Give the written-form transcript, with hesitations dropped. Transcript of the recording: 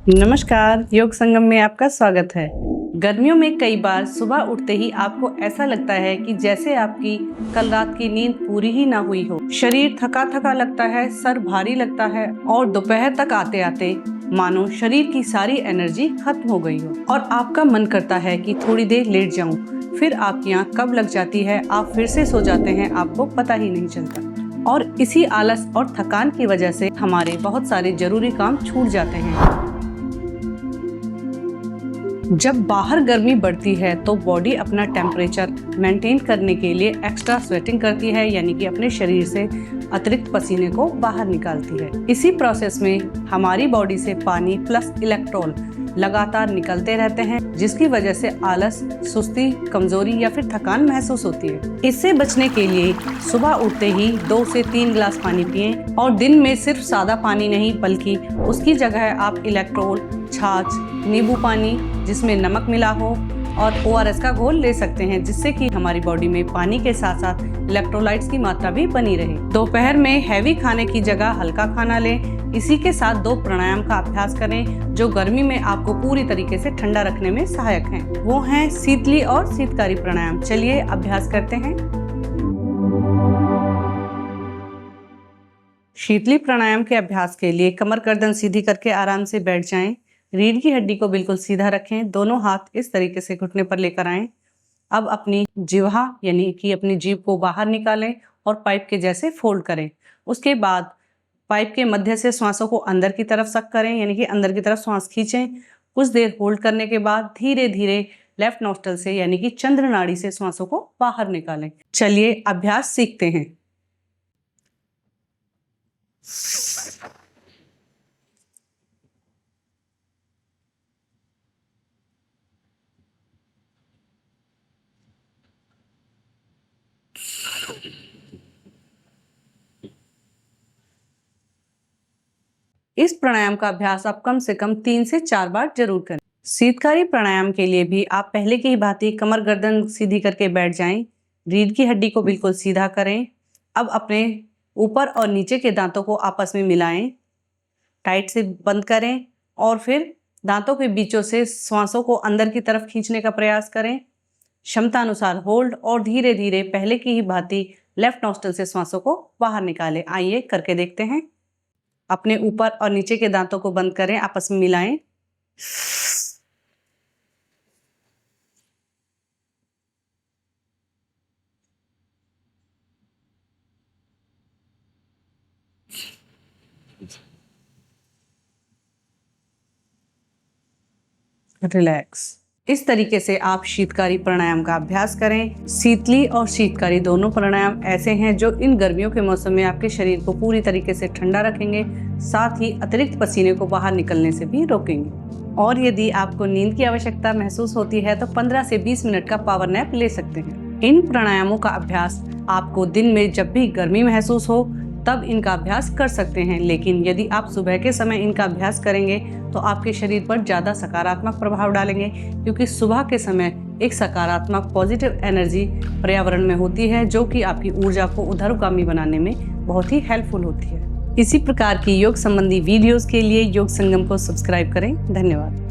नमस्कार, योग संगम में आपका स्वागत है। गर्मियों में कई बार सुबह उठते ही आपको ऐसा लगता है कि जैसे आपकी कल रात की नींद पूरी ही ना हुई हो। शरीर थका थका लगता है, सर भारी लगता है और दोपहर तक आते आते मानो शरीर की सारी एनर्जी खत्म हो गई हो और आपका मन करता है कि थोड़ी देर लेट जाऊं। फिर आपकी आंख कब लग जाती है, आप फिर से सो जाते हैं, आपको पता ही नहीं चलता। और इसी आलस और थकान की वजह से हमारे बहुत सारे जरूरी काम छूट जाते हैं। जब बाहर गर्मी बढ़ती है तो बॉडी अपना टेम्परेचर मेंटेन करने के लिए एक्स्ट्रा स्वेटिंग करती है, यानी कि अपने शरीर से अतिरिक्त पसीने को बाहर निकालती है। इसी प्रोसेस में हमारी बॉडी से पानी प्लस इलेक्ट्रॉन लगातार निकलते रहते हैं, जिसकी वजह से आलस, सुस्ती, कमजोरी या फिर थकान महसूस होती है। इससे बचने के लिए सुबह उठते ही 2 से 3 गिलास पानी पिएं और दिन में सिर्फ सादा पानी नहीं बल्कि उसकी जगह आप इलेक्ट्रोल, छाछ, नींबू पानी जिसमें नमक मिला हो और ORS का घोल ले सकते हैं, जिससे कि हमारी बॉडी में पानी के साथ साथ इलेक्ट्रोलाइट्स की मात्रा भी बनी रहे। दोपहर में हैवी खाने की जगह हल्का खाना लें। इसी के साथ 2 प्राणायाम का अभ्यास करें जो गर्मी में आपको पूरी तरीके से ठंडा रखने में सहायक हैं। वो हैं शीतली और शीतकारी प्राणायाम। चलिए अभ्यास करते हैं। शीतली प्राणायाम के अभ्यास के लिए कमर गर्दन सीधी करके आराम से बैठ जाएं। रीढ़ की हड्डी को बिल्कुल सीधा रखें। दोनों हाथ इस तरीके से घुटने पर लेकर आएं। अब अपनी जिह्वा यानी कि अपनी जीभ को बाहर निकालें और पाइप के जैसे फोल्ड करें। उसके बाद पाइप के मध्य से श्वासों को अंदर की तरफ सक करें, यानी कि अंदर की तरफ श्वास खींचें। कुछ देर होल्ड करने के बाद धीरे धीरे लेफ्ट नोस्ट्रल से यानी कि चंद्र नाड़ी से श्वासों को बाहर निकालें। चलिए अभ्यास सीखते हैं। इस प्राणायाम का अभ्यास आप कम से कम 3 से 4 बार जरूर करें। शीतकारी प्राणायाम के लिए भी आप पहले की ही भांति कमर गर्दन सीधी करके बैठ जाएं। रीढ़ की हड्डी को बिल्कुल सीधा करें। अब अपने ऊपर और नीचे के दांतों को आपस में मिलाएं, टाइट से बंद करें और फिर दांतों के बीचों से श्वासों को अंदर की तरफ खींचने का प्रयास करें। क्षमता अनुसार होल्ड और धीरे धीरे पहले की ही भांति लेफ्ट नोस्ट्रल से श्वासों को बाहर निकालें। आइए करके देखते हैं। अपने ऊपर और नीचे के दांतों को बंद करें, आपस में मिलाएं। रिलैक्स। इस तरीके से आप शीतकारी प्राणायाम का अभ्यास करें। शीतली और शीतकारी दोनों प्राणायाम ऐसे हैं जो इन गर्मियों के मौसम में आपके शरीर को पूरी तरीके से ठंडा रखेंगे, साथ ही अतिरिक्त पसीने को बाहर निकलने से भी रोकेंगे। और यदि आपको नींद की आवश्यकता महसूस होती है तो 15 से 20 मिनट का पावर नैप ले सकते हैं। इन प्राणायामों का अभ्यास आपको दिन में जब भी गर्मी महसूस हो तब इनका अभ्यास कर सकते हैं, लेकिन यदि आप सुबह के समय इनका अभ्यास करेंगे तो आपके शरीर पर ज़्यादा सकारात्मक प्रभाव डालेंगे, क्योंकि सुबह के समय एक सकारात्मक पॉजिटिव एनर्जी पर्यावरण में होती है जो कि आपकी ऊर्जा को ऊर्ध्वगामी बनाने में बहुत ही हेल्पफुल होती है। इसी प्रकार की योग संबंधी वीडियोस के लिए योग संगम को सब्सक्राइब करें। धन्यवाद।